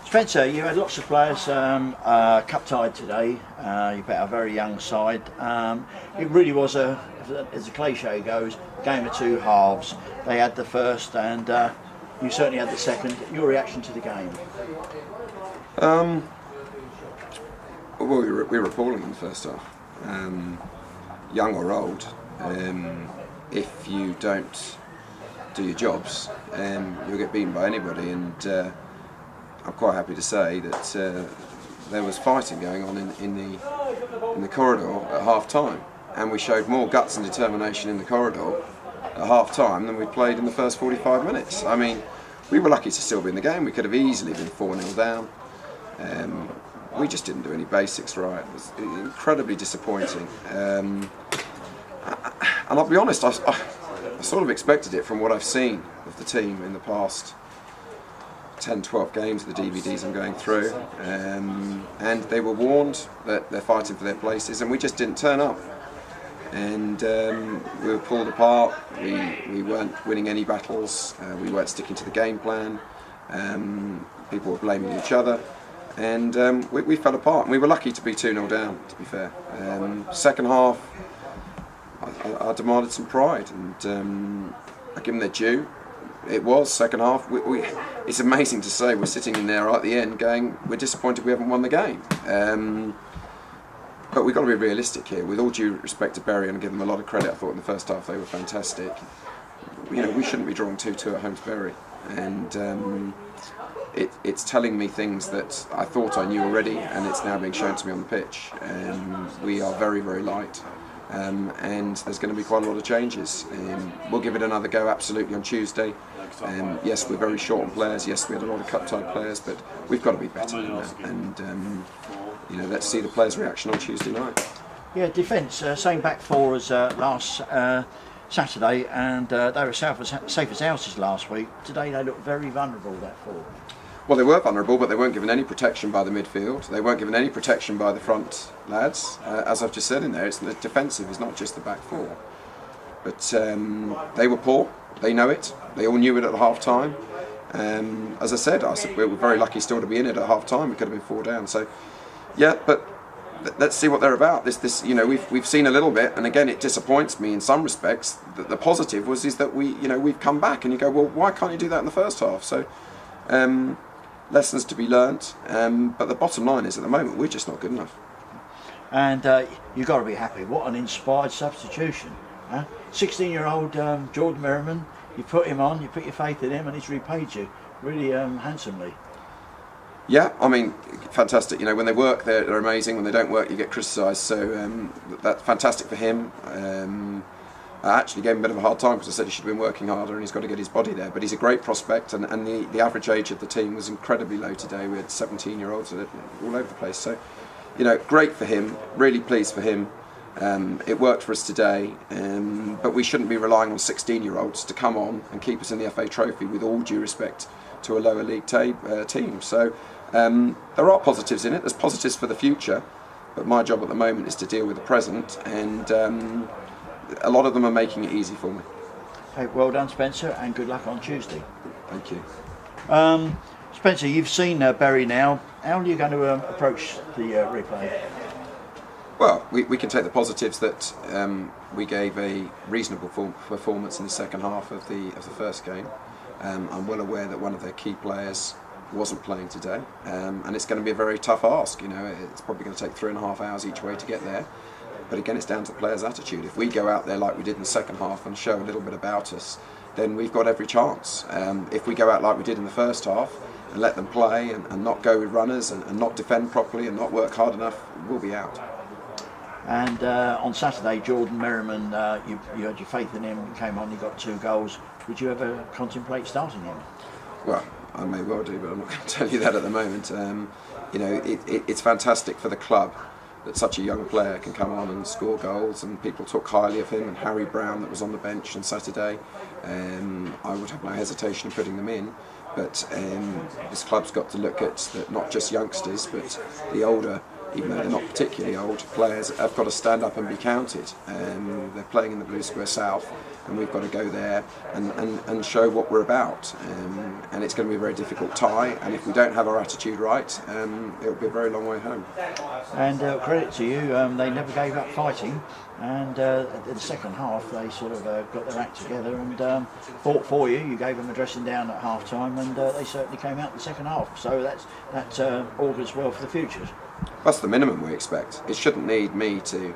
Spencer, you had lots of players cup tied today. You bet a very young side. It really was as the cliche goes, game of two halves. They had the first, and you certainly had the second. Your reaction to the game? Well, we were appalling in the first half. Young or old, if you don't do your jobs, you'll get beaten by anybody. And I'm quite happy to say that there was fighting going on in the corridor at half time, and we showed more guts and determination in the corridor at half time than we played in the first 45 minutes. I mean, we were lucky to still be in the game. We could have easily been 4-0 down. We just didn't do any basics right. It was incredibly disappointing. And I'll be honest, I sort of expected it from what I've seen of the team in the past 10-12 games of the DVDs I'm going through, and they were warned that they're fighting for their places, and we just didn't turn up. And we were pulled apart. We weren't winning any battles. We weren't sticking to the game plan. People were blaming each other, and we fell apart. And we were lucky to be 2-0 down, to be fair. Second half, I demanded some pride, and I give them their due. It was second half. It's amazing to say we're sitting in there right at the end going, we're disappointed we haven't won the game. But we've got to be realistic here. With all due respect to Bury, and I give them a lot of credit, I thought in the first half they were fantastic. You know, we shouldn't be drawing 2-2 at home to Bury. And it's telling me things that I thought I knew already, and it's now being shown to me on the pitch. We are very, very light. And there's going to be quite a lot of changes. We'll give it another go absolutely on Tuesday. Yes, we're very short on players. Yes, we had a lot of cup-tied players, but we've got to be better than that. And you know, let's see the players' reaction on Tuesday night. Yeah, defence, same back four as last Saturday, and they were safe as houses last week. Today they look very vulnerable, that four. Well, they were vulnerable, but they weren't given any protection by the midfield. They weren't given any protection by the front lads. As I've just said in there, it's the defensive, it's not just the back four. But they were poor, they know it, they all knew it at half time. As I said, we were very lucky still to be in it at half time. We could have been 4 down. So, yeah, but let's see what they're about. This, you know, we've seen a little bit, and again, it disappoints me in some respects. The positive is that we've come back, and you go, well, why can't you do that in the first half? So. Lessons to be learnt, but the bottom line is at the moment we're just not good enough. And you've got to be happy. What an inspired substitution. 16-year-old Jordan Merriman, you put him on, you put your faith in him, and he's repaid you really handsomely. Yeah, I mean, fantastic. You know, when they work, they're amazing. When they don't work, you get criticised. So that's fantastic for him. I actually gave him a bit of a hard time because I said he should have been working harder and he's got to get his body there. But he's a great prospect, and the average age of the team was incredibly low today. We had 17-year-olds all over the place. So, you know, great for him, really pleased for him. It worked for us today, but we shouldn't be relying on 16-year-olds to come on and keep us in the FA Trophy, with all due respect to a lower league team. So there are positives in it. There's positives for the future, but my job at the moment is to deal with the present, and a lot of them are making it easy for me. Okay, well done, Spencer, and good luck on Tuesday. Thank you. Spencer, you've seen Bury now. How are you going to approach the replay? Well, we can take the positives that we gave a reasonable performance in the second half of the first game. I'm well aware that one of their key players wasn't playing today, and it's going to be a very tough ask. You know, it's probably going to take 3.5 hours each way to get there. But again, it's down to the players' attitude. If we go out there like we did in the second half and show a little bit about us, then we've got every chance. If we go out like we did in the first half and let them play and not go with runners and not defend properly and not work hard enough, we'll be out. And on Saturday, Jordan Merriman, you had your faith in him, you came on, you got 2 goals. Would you ever contemplate starting him? Well, I may well do, but I'm not going to tell you that at the moment. You know, it's fantastic for the club that such a young player can come on and score goals, and people talk highly of him. And Harry Brown, that was on the bench on Saturday, I would have no hesitation in putting them in. But this club's got to look at not just youngsters, but the older even though they're not particularly old, players have got to stand up and be counted. They're playing in the Blue Square South, and we've got to go there and show what we're about. And it's going to be a very difficult tie, and if we don't have our attitude right, it'll be a very long way home. And credit to you, they never gave up fighting, and in the second half they sort of got their act together and fought for you. You gave them a dressing down at half time, and they certainly came out in the second half, so that augurs well for the future. That's the minimum we expect. It shouldn't need me to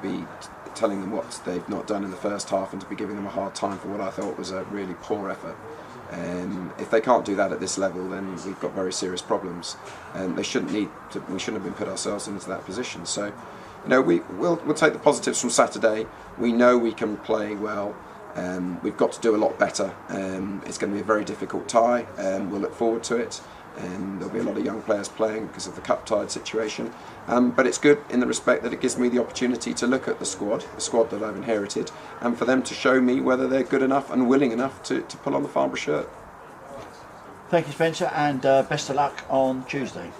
be telling them what they've not done in the first half and to be giving them a hard time for what I thought was a really poor effort. If they can't do that at this level, then we've got very serious problems, and we shouldn't have been put ourselves into that position. So, we'll take the positives from Saturday. We know we can play well. We've got to do a lot better. It's going to be a very difficult tie. We'll look forward to it. There'll be a lot of young players playing because of the cup tied situation, but it's good in the respect that it gives me the opportunity to look at the squad that I've inherited, and for them to show me whether they're good enough and willing enough to pull on the Farnborough shirt. Thank you, Spencer, and best of luck on Tuesday.